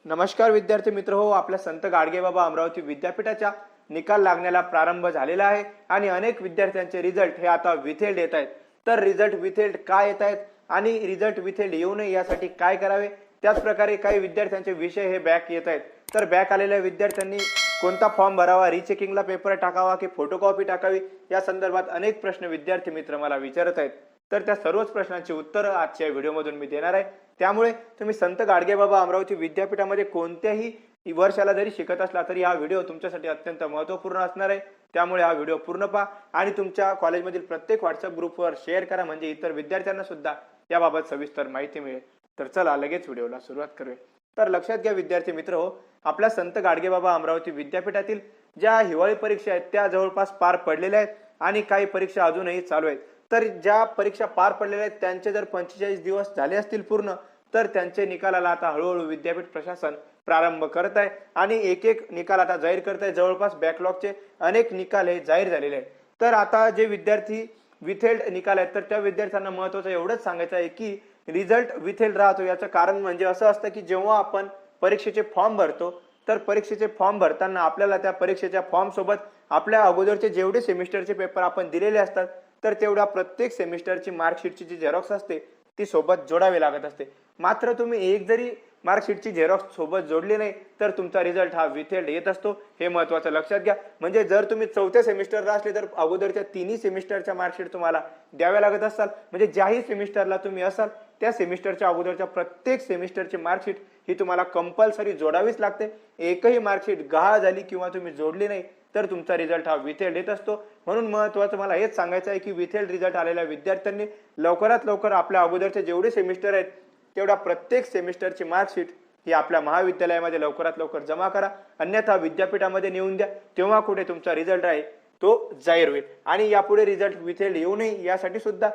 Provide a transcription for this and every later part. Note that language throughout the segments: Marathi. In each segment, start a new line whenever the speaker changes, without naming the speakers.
नमस्कार विद्यार्थी मित्र हो, आपल्या संत गाडगेबाबा अमरावती विद्यापीठाच्या निकाल लागण्याला प्रारंभ झालेला आहे आणि अनेक विद्यार्थ्यांचे रिझल्ट हे आता विथेल्ड येत आहेत. तर रिझल्ट विथेल्ड का येत आहेत आणि रिझल्ट विथेल्ड येऊ नये यासाठी काय करावे, त्याच प्रकारे काही विद्यार्थ्यांचे विषय हे बॅक येत आहेत. तर बॅक आलेल्या विद्यार्थ्यांनी कोणता फॉर्म भरावा, रिचेकिंगला पेपर टाकावा की फोटोकॉपी टाकावी, या संदर्भात अनेक प्रश्न विद्यार्थी मित्र मला विचारत आहेत. तर त्या सर्वच प्रश्नांची उत्तरं आजच्या व्हिडिओमधून मी देणार आहे. त्यामुळे तुम्ही संत गाडगेबाबा अमरावती विद्यापीठामध्ये कोणत्याही वर्षाला जरी शिकत असला तरी हा व्हिडिओ तुमच्यासाठी अत्यंत महत्त्वपूर्ण असणार आहे. त्यामुळे हा व्हिडिओ पूर्ण पहा आणि तुमच्या कॉलेजमधील प्रत्येक व्हॉट्सअप ग्रुपवर शेअर करा, म्हणजे इतर विद्यार्थ्यांना सुद्धा याबाबत सविस्तर माहिती मिळेल. तर चला लगेच व्हिडिओला सुरुवात करूया. तर लक्षात घ्या विद्यार्थी मित्र हो, आपल्या संत गाडगेबाबा अमरावती विद्यापीठातील ज्या हिवाळी परीक्षा आहेत त्या जवळपास पार पडलेल्या आहेत आणि काही परीक्षा अजूनही चालू आहेत. तर ज्या परीक्षा पार पडलेल्या आहेत त्यांचे जर 45 दिवस झाले असतील पूर्ण, तर त्यांचे निकालाला आता हळूहळू विद्यापीठ प्रशासन प्रारंभ करत आहे आणि एक एक निकाल आता जाहीर करत आहे. जवळपास बॅकलॉगचे अनेक निकाल हे जाहीर झालेले आहेत. तर आता जे विद्यार्थी विथेल्ड निकाल आहेत तर त्या विद्यार्थ्यांना महत्त्वाचं एवढंच सांगायचं आहे की रिझल्ट विथेल्ड राहतो याचं कारण म्हणजे असं असतं की जेव्हा आपण परीक्षेचे फॉर्म भरतो तर परीक्षेचे फॉर्म भरताना आपल्याला त्या परीक्षेच्या फॉर्म सोबत आपल्या अगोदरचे जेवढे सेमिस्टरचे पेपर आपण दिलेले असतात तर तेवढ्या प्रत्येक सेमिस्टरची मार्कशीटची जी झेरॉक्स असते ती सोबत जोडावी लागत असते. मात्र तुम्ही एक जरी मार्कशीटची झेरॉक्स सोबत जोडली नाही तर तुमचा रिझल्ट हा विथेल्ड येत असतो. हे महत्त्वाचं लक्षात घ्या. म्हणजे जर तुम्ही चौथ्या सेमिस्टरला असले तर अगोदरच्या तिन्ही सेमिस्टरच्या मार्कशीट तुम्हाला द्याव्या लागत असतात. म्हणजे ज्याही सेमिस्टरला तुम्ही असाल त्या सेमिस्टरच्या अगोदरच्या प्रत्येक सेमिस्टरची मार्कशीट ही तुम्हाला कंपल्सरी जोडावीच लागते. एकही मार्कशीट गहाळ झाली किंवा तुम्ही जोडली नाही तर तुमचा रिझल्ट हा विथेल्ड येत असतो. म्हणून महत्त्वाचं मला हेच सांगायचं आहे की विथेल्ड रिझल्ट आलेल्या विद्यार्थ्यांनी लवकरात लवकर आपल्या अगोदरचे जेवढे सेमिस्टर आहेत तेवढ्या प्रत्येक सेमिस्टरची मार्कशीट ही आपल्या महाविद्यालयामध्ये लवकरात लवकर जमा करा, अन्यथा विद्यापीठामध्ये नेऊन द्या. तेव्हा कुठे तुमचा रिझल्ट आहे तो जाहीर होईल. आणि यापुढे रिझल्ट विथेल्ड येऊ नये यासाठी सुद्धा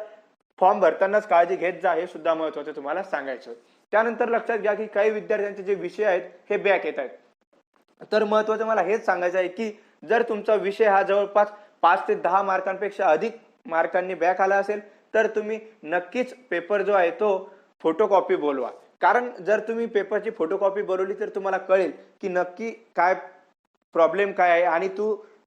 फॉर्म भरतानाच काळजी घेत जा, हे सुद्धा महत्त्वाचं तुम्हाला सांगायचं. त्यानंतर लक्षात घ्या की काही विद्यार्थ्यांचे जे विषय आहेत हे बॅक येत आहेत. तर महत्त्वाचं मला हेच सांगायचं आहे की जर तुमचा विषय हा जवळपास 5 ते 10 मार्कांपेक्षा अधिक मार्कांनी बॅक आला असेल तर तुम्ही नक्कीच पेपर जो आहे तो फोटोकॉपी बोलवा. कारण जर तुम्ही पेपरची फोटोकॉपी बोलवली तर तुम्हाला कळेल की नक्की काय प्रॉब्लेम काय आहे आणि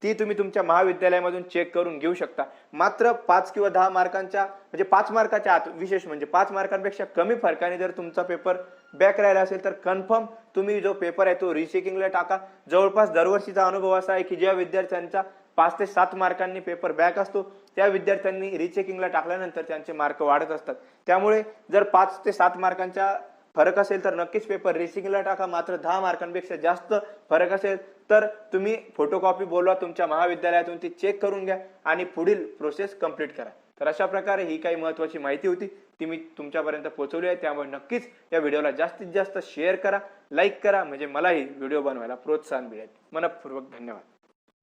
ती तुम्ही तुमच्या महाविद्यालयामधून चेक करून घेऊ शकता. मात्र 5 किंवा 10 मार्कांच्या म्हणजे 5 मार्काच्या आत, विशेष म्हणजे 5 मार्कांपेक्षा कमी फरकाने जर तुमचा पेपर बॅक राहिला असेल तर कन्फर्म तुम्ही जो पेपर आहे तो रिचेकिंगला टाका. जवळपास दरवर्षीचा अनुभव असा आहे की ज्या विद्यार्थ्यांचा 5 ते 7 मार्कांनी पेपर बॅक असतो त्या विद्यार्थ्यांनी रिचेकिंगला टाकल्यानंतर त्यांचे मार्क वाढत असतात. त्यामुळे जर 5 ते 7 मार्कांच्या फरक असेल तर नक्कीच पेपर रिचेकिंगला टाका. मात्र 10 मार्कांपेक्षा जास्त फरक असेल तर तुम्ही फोटोकॉपी बोलवा, तुमच्या महाविद्यालयातून ती चेक करून घ्या आणि पुढील प्रोसेस कंप्लीट करा. तर अशा प्रकारे ही काही महत्त्वाची माहिती होती ती मी तुमच्यापर्यंत पोहोचवली आहे. त्यामुळे नक्कीच या व्हिडिओला जास्तीत जास्त शेअर करा, लाईक करा, म्हणजे मलाही व्हिडिओ बनवायला प्रोत्साहन मिळेल. मनःपूर्वक धन्यवाद.